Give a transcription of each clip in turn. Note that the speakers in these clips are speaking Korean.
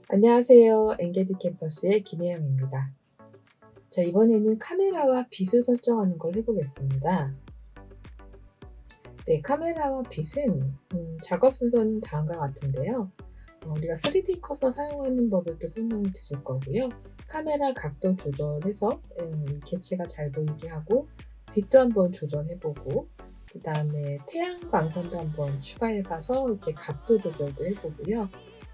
안녕하세요. 엔게디 캠퍼스의 김혜영입니다. 자, 이번에는 카메라와 빛을 설정하는 걸 해보겠습니다. 네, 카메라와 빛은 작업 순서는 다음과 같은데요. 우리가 3D 커서 사용하는 법을 또 설명을 드릴 거고요. 카메라 각도 조절해서 이 개체가 잘 보이게 하고, 빛도 한번 조절해보고, 그 다음에 태양 광선도 한번 추가해봐서 이렇게 각도 조절도 해보고요.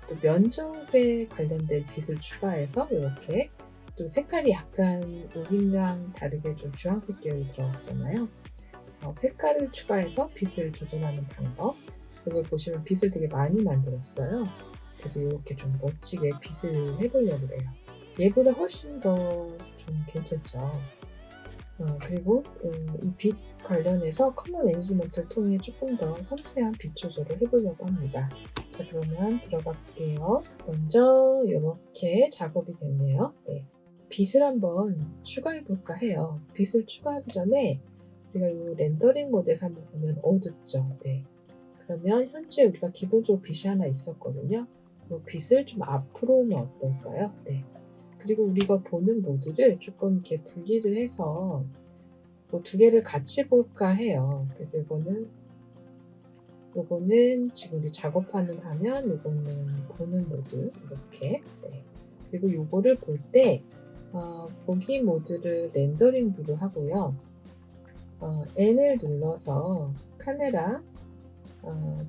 또 면적에 관련된 빛을 추가해서 이렇게 또 색깔이 약간 여기랑 다르게 좀 주황색 계열이 들어갔잖아요. 그래서 색깔을 추가해서 빛을 조절하는 방법. 이걸 보시면 빛을 되게 많이 만들었어요. 그래서 이렇게 좀 멋지게 빛을 해보려고 해요. 얘보다 훨씬 더 좀 괜찮죠. 그리고 이 빛 관련해서 컬러 매니지먼트를 통해 조금 더 섬세한 빛 조절을 해보려고 합니다. 자, 그러면 들어갈게요. 먼저 이렇게 작업이 됐네요. 네. 빛을 한번 추가해 볼까 해요. 빛을 추가하기 전에 우리가 이 렌더링 모드에서 한번 보면 어둡죠. 네. 그러면 현재 우리가 기본적으로 빛이 하나 있었거든요. 이 빛을 좀 앞으로 오면 어떨까요? 네. 그리고 우리가 보는 모드를 조금 이렇게 분리를 해서 뭐 두 개를 같이 볼까 해요. 그래서 요거는 지금 우리 작업하는 화면, 요거는 보는 모드 이렇게. 네. 그리고 요거를 볼 때 보기 모드를 렌더링 뷰로 하고요. N을 눌러서 카메라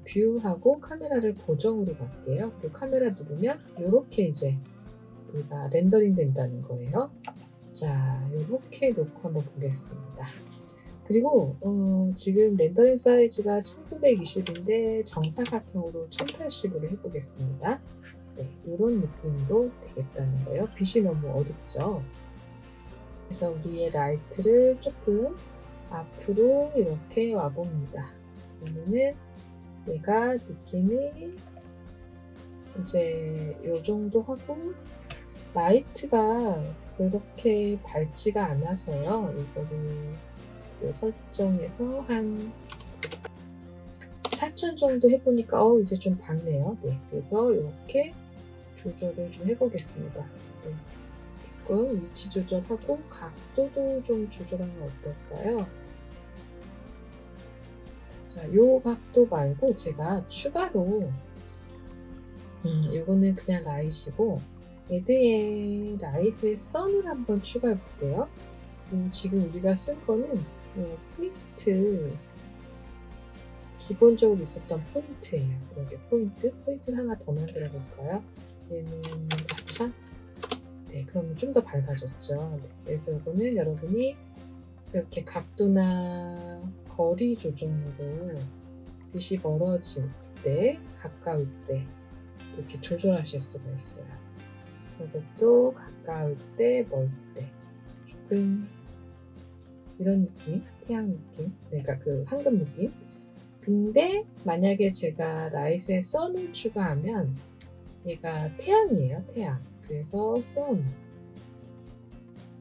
뷰하고 카메라를 고정으로 갈게요. 그리고 카메라 누르면 이렇게 이제 우리가 렌더링 된다는 거예요. 자, 이렇게 놓고 한번 보겠습니다. 그리고 지금 렌더링 사이즈가 1920인데 정사각형으로 1080으로 해보겠습니다. 네, 이런 느낌으로 되겠다는 거예요. 빛이 너무 어둡죠. 그래서 우리의 라이트를 조금 앞으로 이렇게 와봅니다. 그러면은 얘가 느낌이 이제 요 정도 하고, 라이트가 그렇게 밝지가 않아서요. 이거를 설정해서 한 4000 정도 해보니까 이제 좀 밝네요. 네, 그래서 이렇게 조절을 좀 해보겠습니다. 네, 조금 위치 조절하고 각도도 좀 조절하면 어떨까요? 자, 요 각도 말고 제가 추가로 요거는 그냥 라이트이고 레드의 라이트의 선을 한번 추가해 볼게요. 지금 우리가 쓴 거는 포인트, 기본적으로 있었던 포인트예요. 여기 포인트를 하나 더 만들어 볼까요? 얘는 4000. 네, 그러면 좀 더 밝아졌죠. 네, 그래서 이거는 여러분이 이렇게 각도나 거리 조정으로 빛이 멀어질 때, 가까울 때 이렇게 조절하실 수가 있어요. 이것도 가까울 때, 멀 때 조금 이런 느낌, 태양 느낌, 그러니까 그 황금 느낌. 근데 만약에 제가 라이트에 선을 추가하면 얘가 태양이에요, 태양. 그래서 선.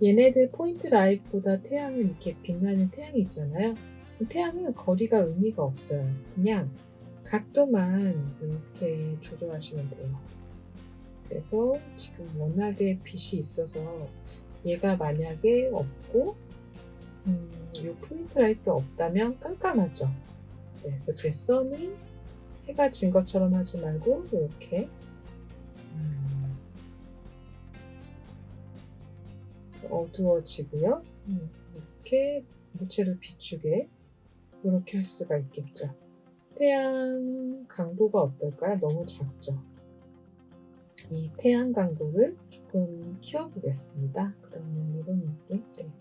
얘네들 포인트 라이트보다 태양은 이렇게 빛나는 태양이 있잖아요. 태양은 거리가 의미가 없어요. 그냥 각도만 이렇게 조절하시면 돼요. 그래서 지금 워낙에 빛이 있어서 얘가 만약에 없고 이 포인트 라이트 없다면 깜깜하죠. 네, 그래서 제 선이 해가 진 것처럼 하지 말고 이렇게 어두워지고요. 이렇게 무채를 비추게 이렇게 할 수가 있겠죠. 태양 강도가 어떨까요? 너무 작죠. 이 태양 강도를 조금 키워보겠습니다. 그러면 이런 느낌? 네.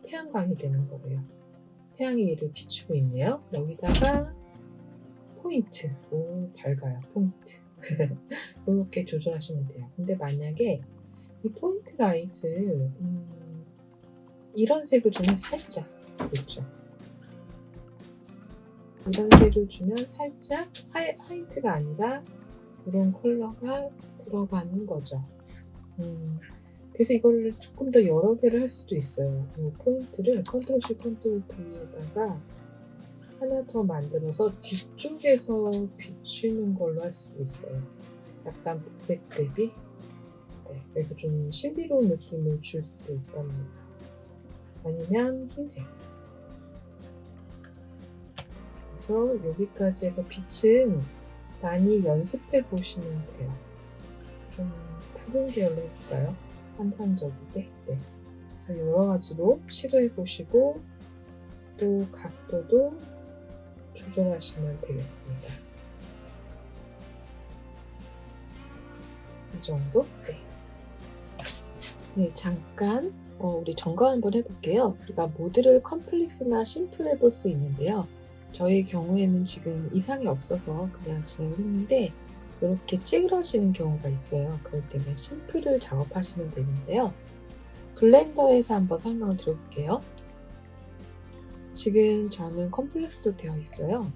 태양광이 되는 거고요. 태양이 얘를 비추고 있네요. 여기다가 포인트. 오, 밝아요. 포인트. 이렇게 조절하시면 돼요. 근데 만약에 이 포인트 라이트를 이런 색을 주면 살짝, 그렇죠? 이런 색을 주면 살짝 화이트가 아니라 이런 컬러가 들어가는 거죠. 그래서 이걸 조금 더 여러 개를 할 수도 있어요. 이 포인트를 컨트롤 C 컨트롤 V에다가 하나 더 만들어서 뒤쪽에서 비추는 걸로 할 수도 있어요. 약간 복색 대비. 네, 그래서 좀 신비로운 느낌을 줄 수도 있답니다. 아니면 흰색. 그래서 여기까지 해서 빛은 많이 연습해 보시면 돼요. 좀 푸른 계열로 해볼까요? 환상적이게. 네. 그래서 여러 가지로 시도해 보시고 또 각도도 조절하시면 되겠습니다. 이 정도? 네. 네, 잠깐 우리 점검 한번 해볼게요. 우리가 모드를 컴플렉스나 심플 해볼 수 있는데요. 저의 경우에는 지금 이상이 없어서 그냥 진행을 했는데 이렇게 찌그러지는 경우가 있어요. 그럴 때는 심플을 작업하시면 되는데요. 블렌더에서 한번 설명을 드려볼게요. 지금 저는 컴플렉스로 되어 있어요.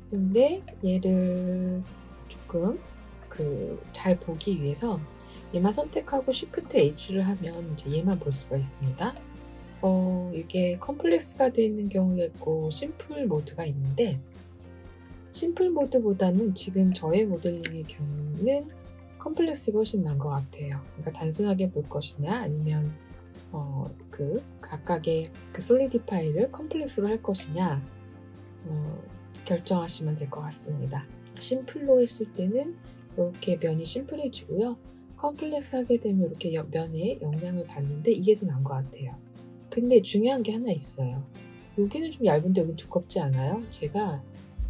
근데 얘를 조금 잘 보기 위해서 얘만 선택하고 Shift H를 하면 이제 얘만 볼 수가 있습니다. 이게 컴플렉스가 되어 있는 경우가 있고 심플 모드가 있는데 심플 모드보다는 지금 저의 모델링의 경우는 컴플렉스가 훨씬 나은 것 같아요. 그러니까 단순하게 볼 것이냐 아니면 각각의 솔리디파이를 컴플렉스로 할 것이냐 결정하시면 될 것 같습니다. 심플로 했을 때는 이렇게 면이 심플해지고요. 컴플렉스 하게 되면 이렇게 면에 영향을 받는데 이게 더 나은 것 같아요. 근데 중요한 게 하나 있어요. 여기는 좀 얇은데 여긴 두껍지 않아요? 제가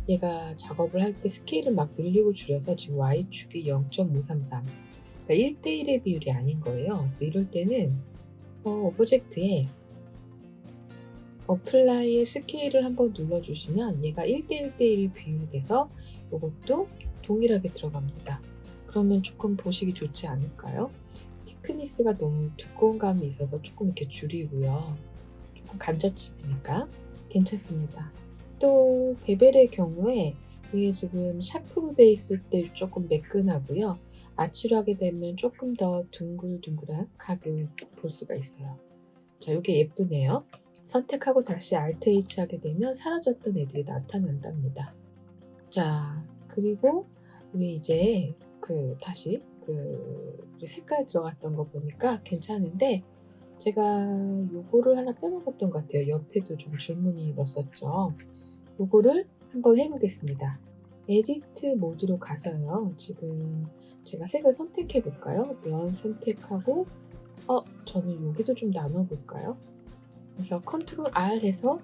얘가 작업을 할 때 스케일을 막 늘리고 줄여서 지금 Y축이 0.533 그러니까 1대1의 비율이 아닌 거예요. 그래서 이럴 때는 오브젝트에 어플라이의 스케일을 한번 눌러주시면 얘가 1대1대1의 비율이 돼서 이것도 동일하게 들어갑니다. 그러면 조금 보시기 좋지 않을까요? 티크니스가 너무 두꺼운 감이 있어서 조금 이렇게 줄이고요. 조금 감자칩이니까 괜찮습니다. 또 베벨의 경우에 이게 지금 샤프로 되어 있을 때 조금 매끈하고요. 아치로 하게 되면 조금 더 둥글둥글한 각을 볼 수가 있어요. 자, 이게 예쁘네요. 선택하고 다시 Alt H 하게 되면 사라졌던 애들이 나타난답니다. 자, 그리고 우리 이제 다시 우리 색깔 들어갔던 거 보니까 괜찮은데 제가 요거를 하나 빼먹었던 것 같아요. 옆에도 좀 줄무늬 넣었었죠. 요거를 한번 해보겠습니다. 에디트 모드로 가서요. 지금 제가 색을 선택해 볼까요? 면 선택하고 저는 여기도 좀 나눠볼까요? 그래서 컨트롤 R 해서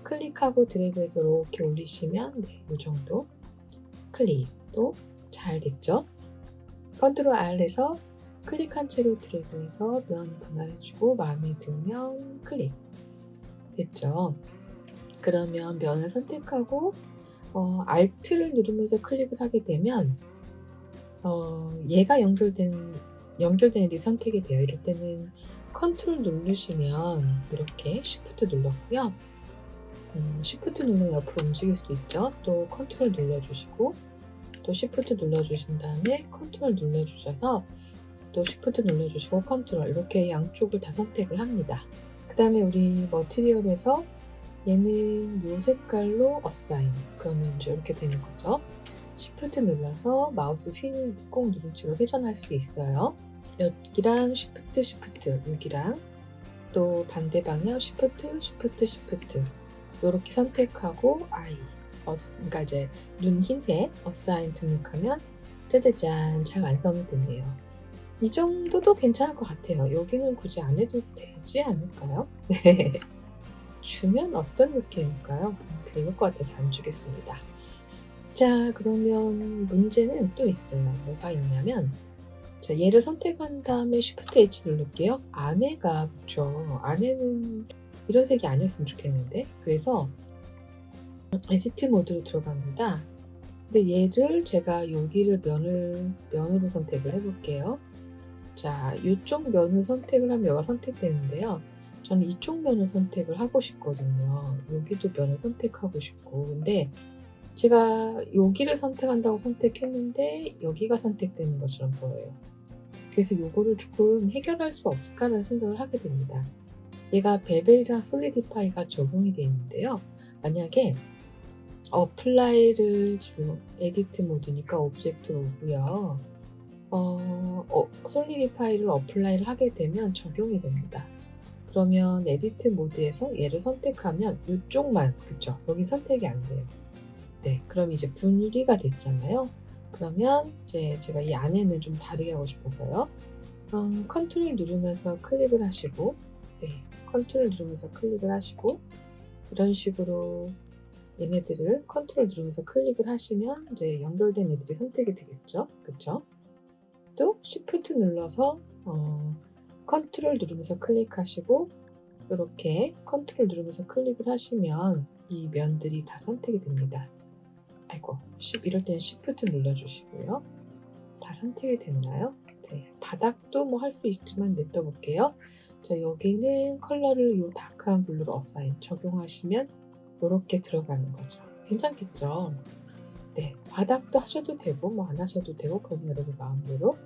클릭하고 드래그해서 이렇게 올리시면 네, 이 정도 클릭 또 잘 됐죠? 컨트롤 R 해서 클릭한 채로 드래그해서 면 분할해주고 마음에 들면 클릭 됐죠? 그러면 면을 선택하고 Alt를 누르면서 클릭을 하게 되면 얘가 연결된 애들이 선택이 돼요. 이럴 때는 컨트롤 누르시면 이렇게 Shift 눌렀고요. Shift 누르면 옆으로 움직일 수 있죠. 또 컨트롤 눌러주시고 또 Shift 눌러주신 다음에 컨트롤 눌러주셔서 또 Shift 눌러주시고 컨트롤 이렇게 양쪽을 다 선택을 합니다. 그 다음에 우리 머티리얼에서 얘는 이 색깔로 어사인 그러면 이제 이렇게 되는 거죠. Shift 눌러서 마우스 휠 꾹 누른 채로 회전할 수 있어요. 여기랑 Shift 여기랑 또 반대 방향 Shift 이렇게 선택하고 그러니까 이제 눈 흰색 어사인 등록하면 짜자잔 잘 완성이 됐네요. 이 정도도 괜찮을 것 같아요. 여기는 굳이 안 해도 되지 않을까요? 네. 주면 어떤 느낌일까요? 별로일 것 같아서 안 주겠습니다. 자, 그러면 문제는 또 있어요. 뭐가 있냐면 자, 얘를 선택한 다음에 Shift H 누를게요. 안에는 이런 색이 아니었으면 좋겠는데 그래서 에디트 모드로 들어갑니다. 근데 얘를 제가 여기를 면으로 선택을 해볼게요. 자, 이쪽 면을 선택을 하면 여기가 선택되는데요. 저는 이쪽 면을 선택을 하고 싶거든요. 여기도 면을 선택하고 싶고 근데 제가 여기를 선택한다고 선택했는데 여기가 선택되는 것처럼 보여요. 그래서 이거를 조금 해결할 수 없을까라는 생각을 하게 됩니다. 얘가 베벨이랑 솔리디파이가 적용이 되어 있는데요. 만약에 어플라이를 지금 에디트 모드니까 오브젝트로 오고요. 솔리디파이를 어플라이를 하게 되면 적용이 됩니다. 그러면 에디트 모드에서 얘를 선택하면 이쪽만, 그쵸? 여기 선택이 안 돼요. 네, 그럼 이제 분리가 됐잖아요. 그러면 이제 제가 이 안에는 좀 다르게 하고 싶어서요. 컨트롤 누르면서 클릭을 하시고, 네, 컨트롤 누르면서 클릭을 하시고, 이런 식으로 얘네들을 컨트롤 누르면서 클릭을 하시면 이제 연결된 애들이 선택이 되겠죠. 그쵸? 또 Shift 눌러서 컨트롤 누르면서 클릭하시고, 이렇게 컨트롤 누르면서 클릭을 하시면 이 면들이 다 선택이 됩니다. 아이고, 이럴 때는 Shift 눌러주시고요. 다 선택이 됐나요? 네, 바닥도 뭐 할 수 있지만 냅둬볼게요. 자, 여기는 컬러를 이 다크한 블루로 어사인 적용하시면 이렇게 들어가는 거죠. 괜찮겠죠? 네, 바닥도 하셔도 되고 뭐 안 하셔도 되고 그건 여러분 마음대로.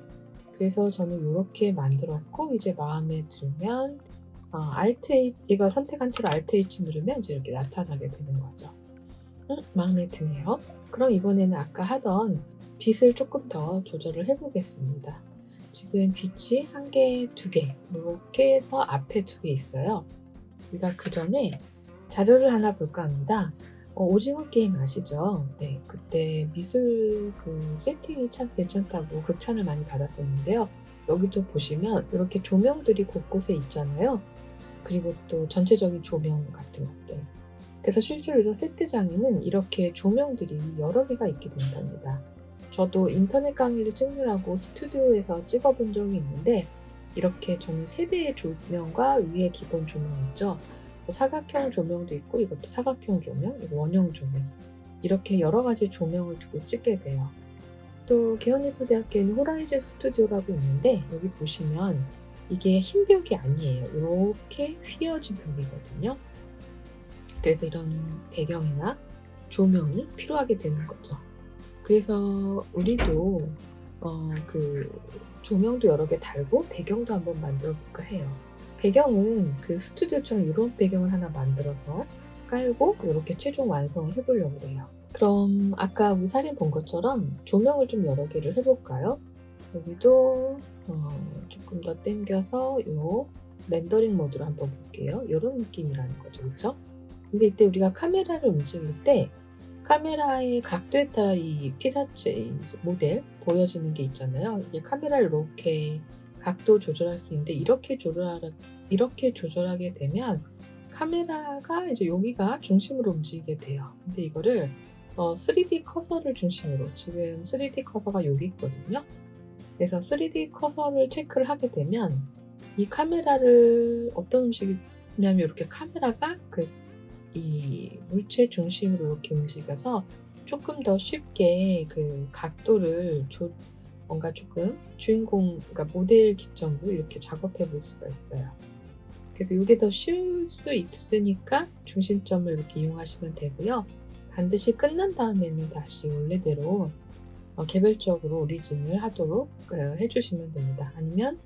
그래서 저는 이렇게 만들었고, 이제 마음에 들면 Alt H, 이거 선택한 채로 Alt H 누르면 이제 이렇게 나타나게 되는 거죠. 마음에 드네요. 그럼 이번에는 아까 하던 빛을 조금 더 조절을 해보겠습니다. 지금 빛이 1개, 2개 이렇게 해서 앞에 2개 있어요. 우리가 그 전에 자료를 하나 볼까 합니다. 오징어 게임 아시죠? 네, 그때 미술 그 세팅이 참 괜찮다고 극찬을 많이 받았었는데요. 여기도 보시면 이렇게 조명들이 곳곳에 있잖아요. 그리고 또 전체적인 조명 같은 것들. 그래서 실제로 이런 세트장에는 이렇게 조명들이 여러 개가 있게 된답니다. 저도 인터넷 강의를 찍느라고 스튜디오에서 찍어본 적이 있는데, 이렇게 저는 3대의 조명과 위에 기본 조명 있죠. 그래서 사각형 조명도 있고, 이것도 사각형 조명, 이거 원형 조명, 이렇게 여러 가지 조명을 두고 찍게 돼요. 또 개연예술대학교에는 호라이즌 스튜디오라고 있는데, 여기 보시면 이게 흰 벽이 아니에요. 이렇게 휘어진 벽이거든요. 그래서 이런 배경이나 조명이 필요하게 되는 거죠. 그래서 우리도 그 조명도 여러 개 달고 배경도 한번 만들어 볼까 해요. 배경은 그 스튜디오처럼 이런 배경을 하나 만들어서 깔고 이렇게 최종 완성을 해보려고 해요. 그럼 아까 우리 사진 본 것처럼 조명을 좀 여러 개를 해볼까요? 여기도 조금 더 당겨서 요 렌더링 모드로 한번 볼게요. 이런 느낌이라는 거죠, 그렇죠? 근데 이때 우리가 카메라를 움직일 때 카메라의 각도에 따라 이 피사체 모델 보여지는 게 있잖아요. 이게 카메라를 이렇게 각도 조절할 수 있는데, 이렇게 조절하게 되면 카메라가 이제 여기가 중심으로 움직이게 돼요. 근데 이거를 3D 커서를 중심으로, 지금 3D 커서가 여기 있거든요. 그래서 3D 커서를 체크를 하게 되면 이 카메라를 어떤 음식이냐면, 이렇게 카메라가 이 물체 중심으로 이렇게 움직여서 조금 더 쉽게 그 각도를 뭔가 조금 주인공, 그러니까 모델 기점으로 이렇게 작업해 볼 수가 있어요. 그래서 이게 더 쉬울 수 있으니까 중심점을 이렇게 이용하시면 되고요. 반드시 끝난 다음에는 다시 원래대로 개별적으로 오리진을 하도록 해주시면 됩니다. 아니면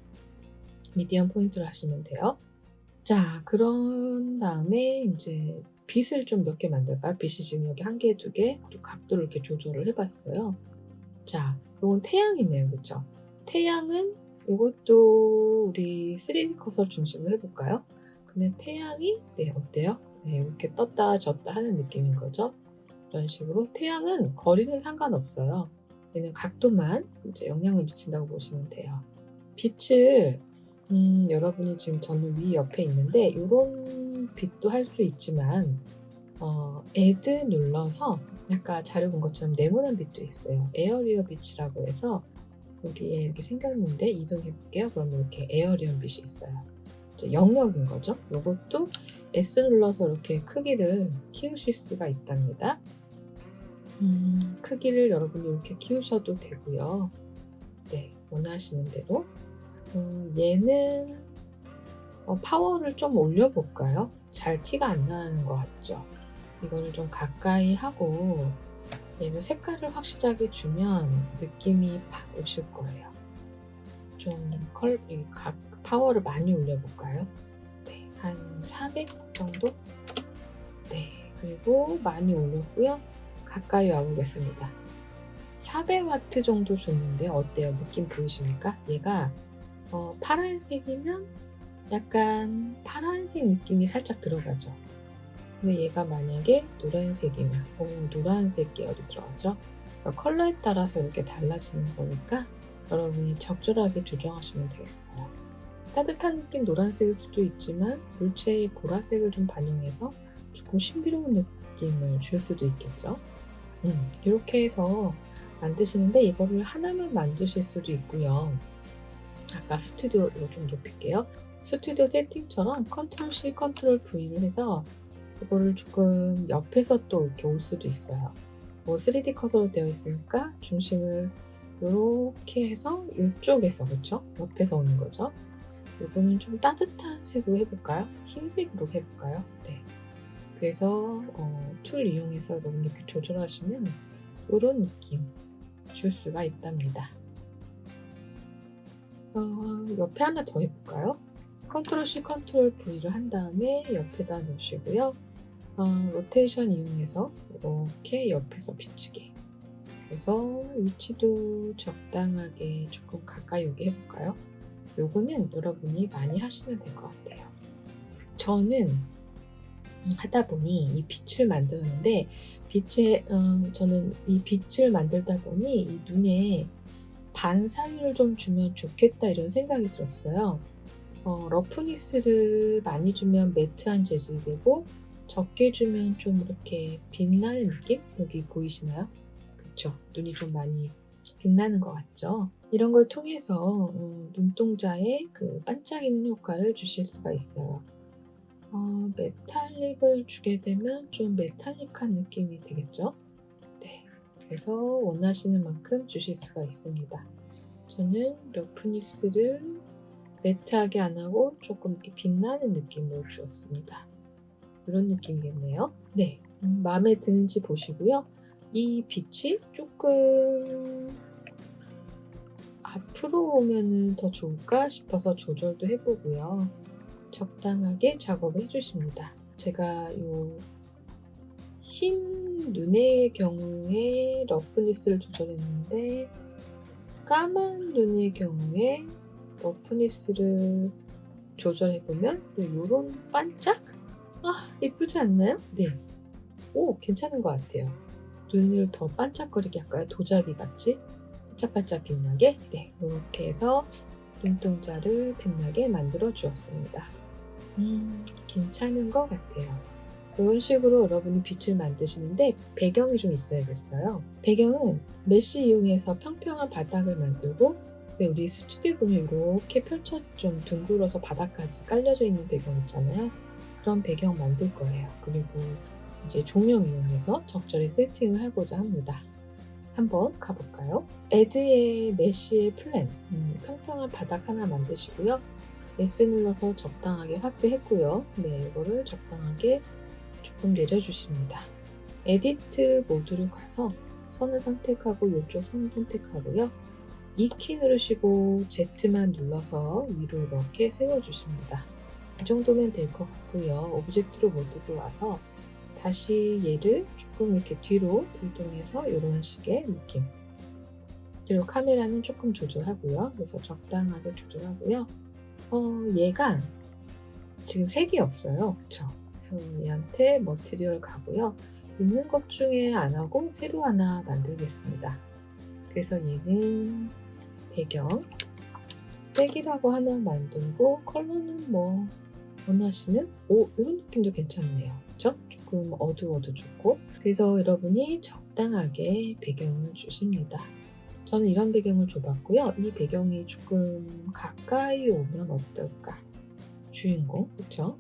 미디엄 포인트로 하시면 돼요. 자, 그런 다음에 이제 빛을 좀 몇 개 만들까요? 빛이 지금 여기 1개, 2개, 그리고 각도를 이렇게 조절을 해봤어요. 자, 이건 태양이네요, 그렇죠? 태양은 이것도 우리 3D 커서 중심으로 해볼까요? 그러면 태양이 어때요? 네, 이렇게 떴다 졌다 하는 느낌인 거죠. 이런 식으로 태양은 거리는 상관없어요. 얘는 각도만 이제 영향을 미친다고 보시면 돼요. 빛을 여러분이 지금 저는 위 옆에 있는데 이런 빛도 할 수 있지만 애드 눌러서 아까 자료 본 것처럼 네모난 빛도 있어요. 에어리어 빛이라고 해서 여기에 이렇게 생겼는데 이동해 볼게요. 그럼 이렇게 에어리언 빛이 있어요. 영역인 거죠. 이것도 S 눌러서 이렇게 크기를 키우실 수가 있답니다. 크기를 여러분이 이렇게 키우셔도 되고요. 네, 원하시는 대로. 얘는 파워를 좀 올려볼까요? 잘 티가 안 나는 것 같죠? 이거를 좀 가까이 하고 얘를 색깔을 확실하게 주면 느낌이 팍 오실 거예요. 좀 파워를 많이 올려볼까요? 네, 한 400 정도? 네, 그리고 많이 올렸고요. 가까이 와보겠습니다. 400W 정도 줬는데 어때요? 느낌 보이십니까? 얘가 파란색이면 약간 파란색 느낌이 살짝 들어가죠. 근데 얘가 만약에 노란색이면 노란색 계열이 들어가죠. 그래서 컬러에 따라서 이렇게 달라지는 거니까 여러분이 적절하게 조정하시면 되겠어요. 따뜻한 느낌 노란색일 수도 있지만 물체의 보라색을 좀 반영해서 조금 신비로운 느낌을 줄 수도 있겠죠. 이렇게 해서 만드시는데 이거를 하나만 만드실 수도 있고요. 아까 스튜디오 이거 좀 높일게요. 스튜디오 세팅처럼 컨트롤 C, 컨트롤 V를 해서 이거를 조금 옆에서 또 이렇게 올 수도 있어요. 3D 컷으로 되어 있으니까 중심을 이렇게 해서 이쪽에서 그렇죠? 옆에서 오는 거죠. 이거는 좀 따뜻한 색으로 해볼까요? 흰색으로 해볼까요? 네. 그래서 툴 이용해서 여러분 이렇게 조절하시면 이런 느낌 줄 수가 있답니다. 옆에 하나 더 해볼까요? 컨트롤 C, 컨트롤 V를 한 다음에 옆에다 놓으시고요. 로테이션 이용해서 이렇게 옆에서 비치게. 그래서 위치도 적당하게 조금 가까이 오게 해볼까요? 요거는 여러분이 많이 하시면 될 것 같아요. 저는 하다 보니 이 빛을 만들었는데 저는 이 빛을 만들다 보니 이 눈에 반사율을 좀 주면 좋겠다 이런 생각이 들었어요. 러프니스를 많이 주면 매트한 재질이 되고 적게 주면 좀 이렇게 빛나는 느낌? 여기 보이시나요? 그쵸? 눈이 좀 많이 빛나는 것 같죠? 이런 걸 통해서 눈동자에 그 반짝이는 효과를 주실 수가 있어요. 메탈릭을 주게 되면 좀 메탈릭한 느낌이 되겠죠? 네. 그래서 원하시는 만큼 주실 수가 있습니다. 저는 러프니스를 매트하게 안 하고 조금 이렇게 빛나는 느낌으로 주었습니다. 이런 느낌이겠네요. 네. 마음에 드는지 보시고요. 이 빛이 조금 앞으로 오면은 더 좋을까 싶어서 조절도 해보고요. 적당하게 작업을 해주십니다. 제가 이 흰 눈의 경우에 러프니스를 조절했는데 까만 눈의 경우에 러프니스를 조절해보면 이런 반짝? 예쁘지 않나요? 네. 괜찮은 것 같아요. 눈을 더 반짝거리게 할까요? 도자기 같이 반짝반짝 빛나게. 네, 이렇게 해서 눈동자를 빛나게 만들어 주었습니다. 괜찮은 것 같아요. 이런 식으로 여러분이 빛을 만드시는데 배경이 좀 있어야겠어요. 배경은 메쉬 이용해서 평평한 바닥을 만들고 왜 우리 스튜디오 보면 이렇게 펼쳐 좀 둥글어서 바닥까지 깔려져 있는 배경 있잖아요. 그런 배경 만들 거예요. 그리고 이제 조명 이용해서 적절히 세팅을 하고자 합니다. 한번 가볼까요? 에드의 메쉬의 플랜, 평평한 바닥 하나 만드시고요. S 눌러서 적당하게 확대했고요. 네, 이거를 적당하게 조금 내려주십니다. 에디트 모드로 가서 선을 선택하고 이쪽 선을 선택하고요. E 키 누르시고 Z만 눌러서 위로 이렇게 세워주십니다. 이 정도면 될 것 같고요. 오브젝트로 모드로 와서 다시 얘를 조금 이렇게 뒤로 이동해서 이런 식의 느낌. 그리고 카메라는 조금 조절하고요. 그래서 적당하게 조절하고요. 얘가 지금 색이 없어요. 그쵸? 그래서 얘한테 머티리얼 가고요. 있는 것 중에 안 하고 새로 하나 만들겠습니다. 그래서 얘는 배경 백이라고 하나 만들고 컬러는 뭐 원하시는 이런 느낌도 괜찮네요. 그쵸? 조금 어두워도 좋고. 그래서 여러분이 적당하게 배경을 주십니다. 저는 이런 배경을 줘봤고요. 이 배경이 조금 가까이 오면 어떨까? 주인공, 그쵸?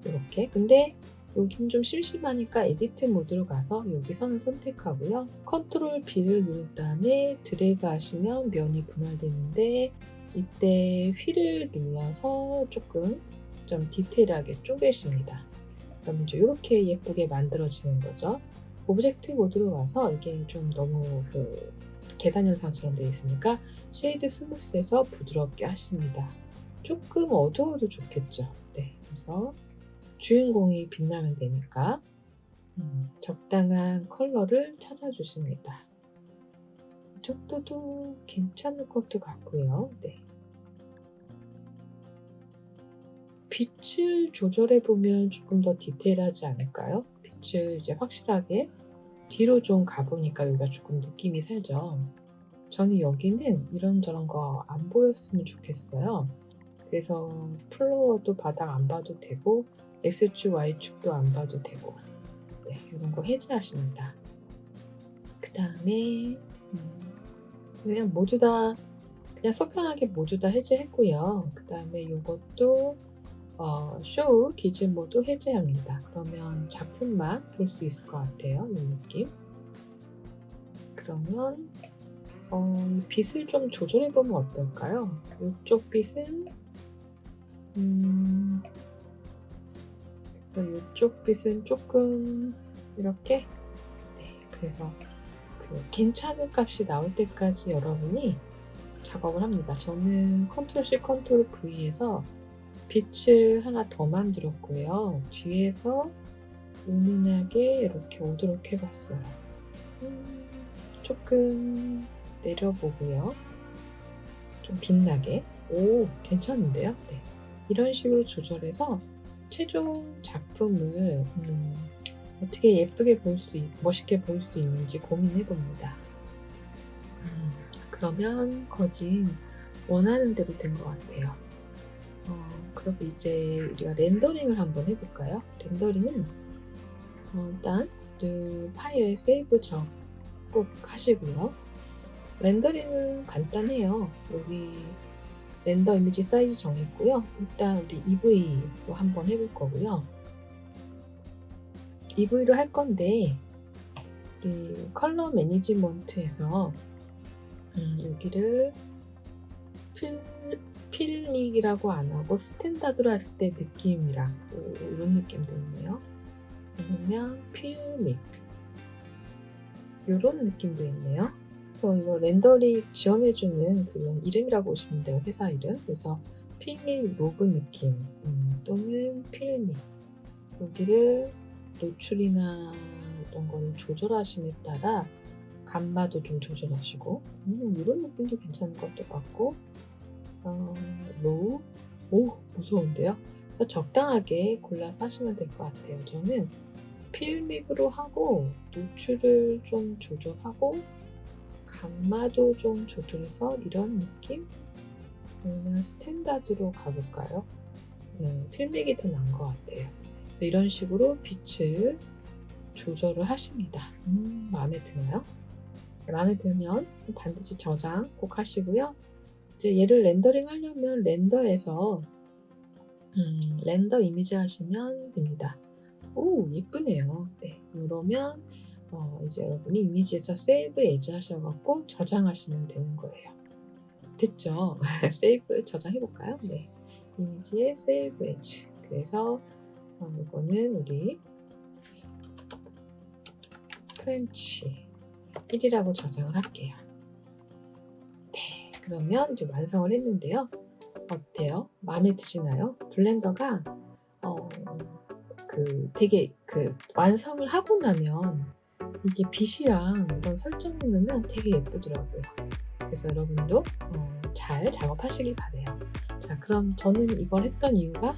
이렇게. 근데 여기는 좀 심심하니까 에디트 모드로 가서 여기 선을 선택하고요. 컨트롤 B를 누른 다음에 드래그 하시면 면이 분할되는데 이때 휠을 눌러서 조금 좀 디테일하게 쪼개십니다. 그럼 이제 이렇게 예쁘게 만들어지는 거죠. 오브젝트 모드로 와서 이게 좀 너무 계단 현상처럼 되어 있으니까 쉐이드 스무스해서 부드럽게 하십니다. 조금 어두워도 좋겠죠. 네, 그래서 주인공이 빛나면 되니까 적당한 컬러를 찾아주십니다. 이 정도도 괜찮을 것도 같고요. 네. 빛을 조절해 보면 조금 더 디테일하지 않을까요? 빛을 이제 확실하게 뒤로 좀 가보니까 여기가 조금 느낌이 살죠. 저는 여기는 이런저런 거 안 보였으면 좋겠어요. 그래서 플로어도 바닥 안 봐도 되고 X축, Y축도 안 봐도 되고 네, 이런 거 해제하십니다. 그 다음에 그냥 모두 다 그냥 속편하게 모두 다 해제했고요. 그 다음에 이것도 쇼 기즈모도 해제합니다. 그러면 작품만 볼 수 있을 것 같아요. 이 느낌. 그러면 이 빛을 좀 조절해 보면 어떨까요? 이쪽 빛은 그래서 이쪽 빛은 조금 이렇게 그래서 그 괜찮은 값이 나올 때까지 여러분이 작업을 합니다. 저는 컨트롤 C, 컨트롤 V에서 빛을 하나 더 만들었고요. 뒤에서 은은하게 이렇게 오도록 해봤어요. 조금 내려보고요. 좀 빛나게. 오, 괜찮은데요? 네. 이런 식으로 조절해서 최종 작품을 어떻게 예쁘게 멋있게 보일 수 있는지 고민해 봅니다. 그러면 거진 원하는 대로 된 것 같아요. 그럼 이제 우리가 렌더링을 한번 해볼까요? 렌더링은 일단 늘 파일에 세이브 꼭 하시고요. 렌더링은 간단해요. 여기 렌더 이미지 사이즈 정했고요. 일단 우리 EV로 한번 해볼 거고요. EV로 할 건데 우리 컬러 매니지먼트에서 여기를 필믹이라고 안 하고 스탠다드로 했을 때 느낌이랑 이런 느낌도 있네요. 아니면 필믹 이런 느낌도 있네요. 그래서 이거 렌더링 지원해주는 그런 이름이라고 보시면 돼요. 회사 이름. 그래서 필믹 로그 느낌 또는 필믹 여기를 노출이나 이런 걸 조절하심에 따라 감마도 좀 조절하시고 이런 느낌도 괜찮은 것도 같고 로우? 오 무서운데요? 그래서 적당하게 골라서 하시면 될 것 같아요. 저는 필믹으로 하고 노출을 좀 조절하고 감마도 좀 조절해서 이런 느낌? 아니면 스탠다드로 가볼까요? 필믹이 더 나은 것 같아요. 그래서 이런 식으로 빛을 조절을 하십니다. 마음에 드나요? 마음에 들면 반드시 저장 꼭 하시고요. 이제 얘를 렌더링 하려면 렌더에서 렌더 이미지 하시면 됩니다. 오 이쁘네요. 네, 이러면 이제 여러분이 이미지에서 세이브 에즈 하셔갖고 저장하시면 되는 거예요. 됐죠? 세이브 저장해볼까요? 네, 이미지에 세이브 에즈. 그래서 이거는 우리 프렌치 1이라고 저장을 할게요. 네, 그러면 이제 완성을 했는데요. 어때요? 마음에 드시나요? 블렌더가 되게 완성을 하고 나면 이게 빛이랑 이런 설정을 넣으면 되게 예쁘더라고요. 그래서 여러분도 잘 작업하시길 바래요. 자, 그럼 저는 이걸 했던 이유가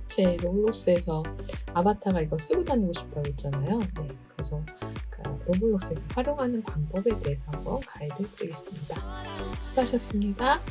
제 로블록스에서 아바타가 이거 쓰고 다니고 싶다고 했잖아요. 네, 그래서 로블록스에서 활용하는 방법에 대해서 한번 가이드 드리겠습니다. 수고하셨습니다.